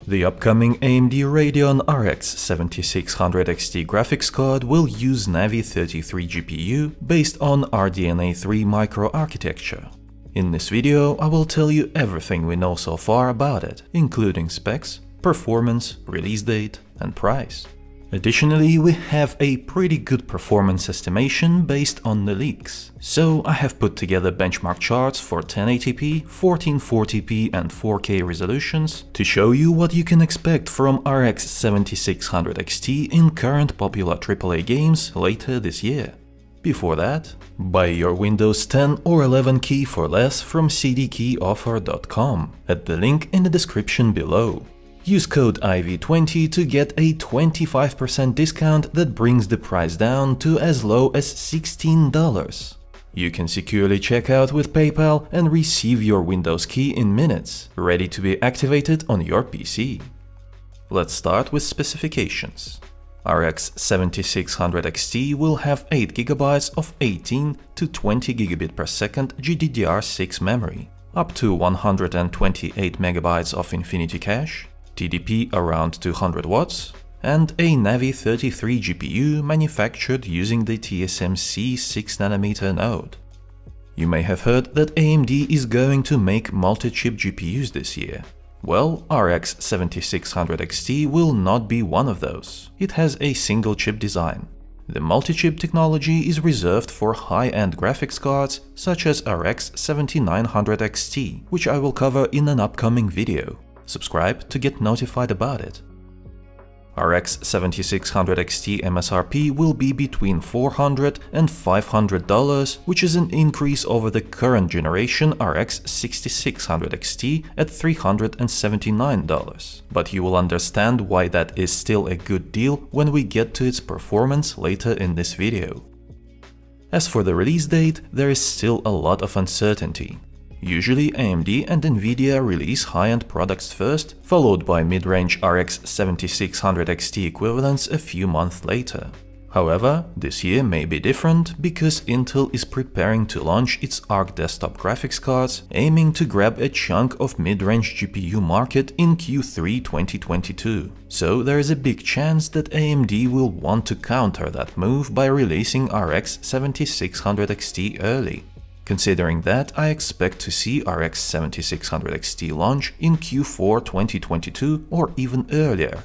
The upcoming AMD Radeon RX 7600 XT graphics card will use Navi 33 GPU based on RDNA 3 microarchitecture. In this video, I will tell you everything we know so far about it, including specs, performance, release date, and price. Additionally, we have a pretty good performance estimation based on the leaks. So I have put together benchmark charts for 1080p, 1440p and 4K resolutions to show you what you can expect from RX 7600 XT in current popular AAA games later this year. Before that, buy your Windows 10 or 11 key for less from cdkeyoffer.com at the link in the description below. Use code IV20 to get a 25% discount that brings the price down to as low as $16. You can securely check out with PayPal and receive your Windows key in minutes, ready to be activated on your PC. Let's start with specifications. RX 7600 XT will have 8GB of 18 to 20 GB per second GDDR6 memory, up to 128 MB of Infinity Cache, TDP around 200 watts, and a Navi 33 GPU manufactured using the TSMC 6nm node. You may have heard that AMD is going to make multi-chip GPUs this year. Well, RX 7600 XT will not be one of those. It has a single chip design. The multi-chip technology is reserved for high-end graphics cards such as RX 7900 XT, which I will cover in an upcoming video. Subscribe to get notified about it. RX 7600 XT MSRP will be between $400 and $500, which is an increase over the current generation RX 6600 XT at $379. But you will understand why that is still a good deal when we get to its performance later in this video. As for the release date, there is still a lot of uncertainty. Usually AMD and Nvidia release high-end products first, followed by mid-range RX 7600 XT equivalents a few months later. However, this year may be different because Intel is preparing to launch its Arc desktop graphics cards, aiming to grab a chunk of mid-range GPU market in Q3 2022. So there is a big chance that AMD will want to counter that move by releasing RX 7600 XT early. Considering that, I expect to see RX 7600 XT launch in Q4 2022 or even earlier.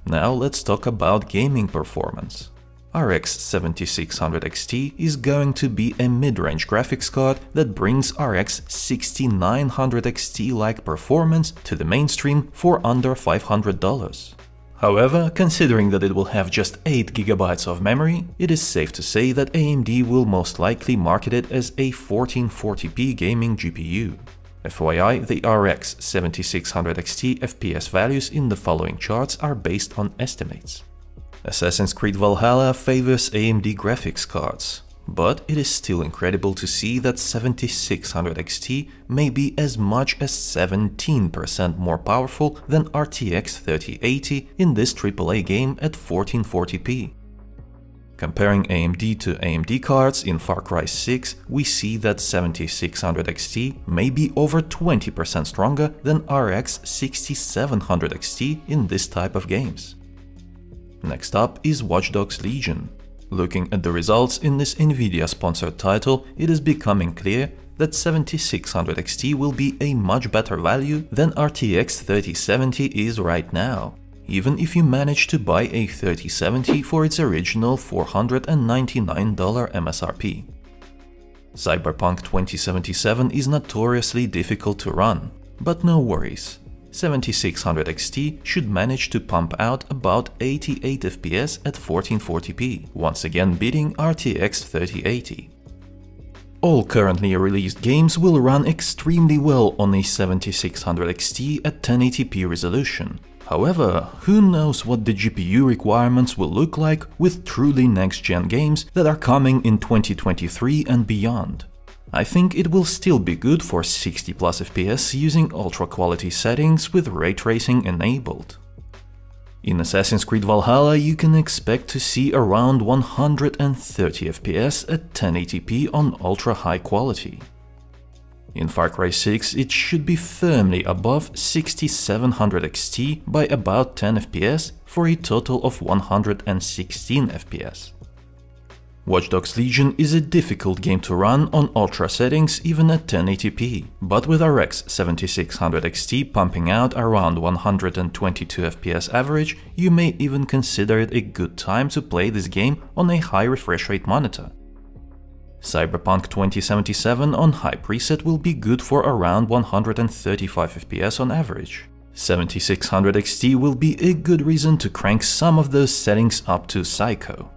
Now let's talk about gaming performance. RX 7600 XT is going to be a mid-range graphics card that brings RX 6900 XT-like performance to the mainstream for under $500. However, considering that it will have just 8GB of memory, it is safe to say that AMD will most likely market it as a 1440p gaming GPU. FYI, the RX 7600 XT FPS values in the following charts are based on estimates. Assassin's Creed Valhalla favors AMD graphics cards, but it is still incredible to see that 7600 XT may be as much as 17% more powerful than RTX 3080 in this AAA game at 1440p. Comparing AMD to AMD cards in Far Cry 6, we see that 7600 XT may be over 20% stronger than RX 6700 XT in this type of games. Next up is Watch Dogs Legion. Looking at the results in this Nvidia-sponsored title, it is becoming clear that 7600 XT will be a much better value than RTX 3070 is right now, even if you manage to buy a 3070 for its original $499 MSRP. Cyberpunk 2077 is notoriously difficult to run, but no worries. 7600 XT should manage to pump out about 88 FPS at 1440p, once again beating RTX 3080. All currently released games will run extremely well on a 7600 XT at 1080p resolution. However, who knows what the GPU requirements will look like with truly next-gen games that are coming in 2023 and beyond. I think it will still be good for 60+ FPS using ultra-quality settings with ray tracing enabled. In Assassin's Creed Valhalla, you can expect to see around 130 FPS at 1080p on ultra-high quality. In Far Cry 6, it should be firmly above 6700 XT by about 10 FPS for a total of 116 FPS. Watch Dogs Legion is a difficult game to run on ultra settings even at 1080p, but with RX 7600 XT pumping out around 122 FPS average, you may even consider it a good time to play this game on a high refresh rate monitor. Cyberpunk 2077 on high preset will be good for around 135 FPS on average. 7600 XT will be a good reason to crank some of those settings up to psycho.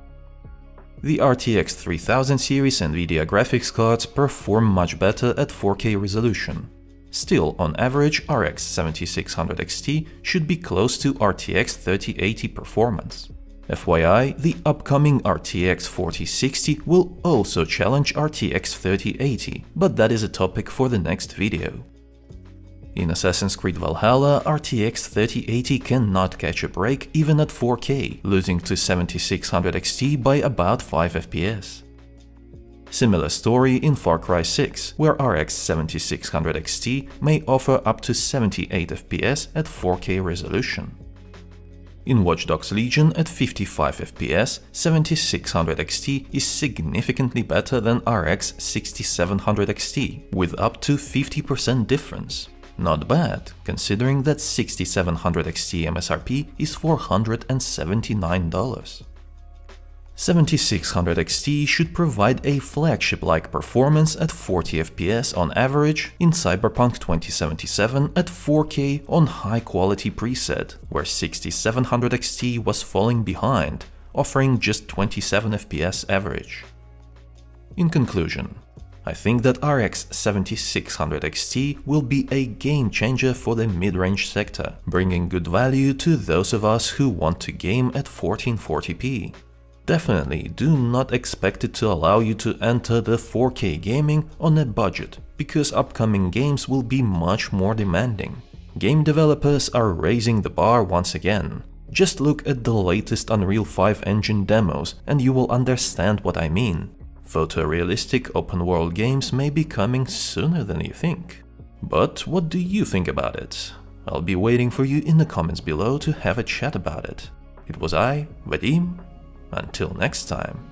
The RTX 3000 series NVIDIA graphics cards perform much better at 4K resolution. Still, on average, RX 7600 XT should be close to RTX 3080 performance. FYI, the upcoming RTX 4060 will also challenge RTX 3080, but that is a topic for the next video. In Assassin's Creed Valhalla, RTX 3080 cannot catch a break even at 4K, losing to 7600 XT by about 5 FPS. Similar story in Far Cry 6, where RX 7600 XT may offer up to 78 FPS at 4K resolution. In Watch Dogs Legion at 55 FPS, 7600 XT is significantly better than RX 6700 XT, with up to 50% difference. Not bad, considering that 6700 XT MSRP is $479. 7600 XT should provide a flagship-like performance at 40 FPS on average in Cyberpunk 2077 at 4K on high-quality preset, where 6700 XT was falling behind, offering just 27 FPS average. In conclusion, I think that RX 7600 XT will be a game-changer for the mid-range sector, bringing good value to those of us who want to game at 1440p. Definitely do not expect it to allow you to enter the 4K gaming on a budget, because upcoming games will be much more demanding. Game developers are raising the bar once again. Just look at the latest Unreal 5 engine demos and you will understand what I mean. Photorealistic open-world games may be coming sooner than you think. But what do you think about it? I'll be waiting for you in the comments below to have a chat about it. It was I, Vadim. Until next time.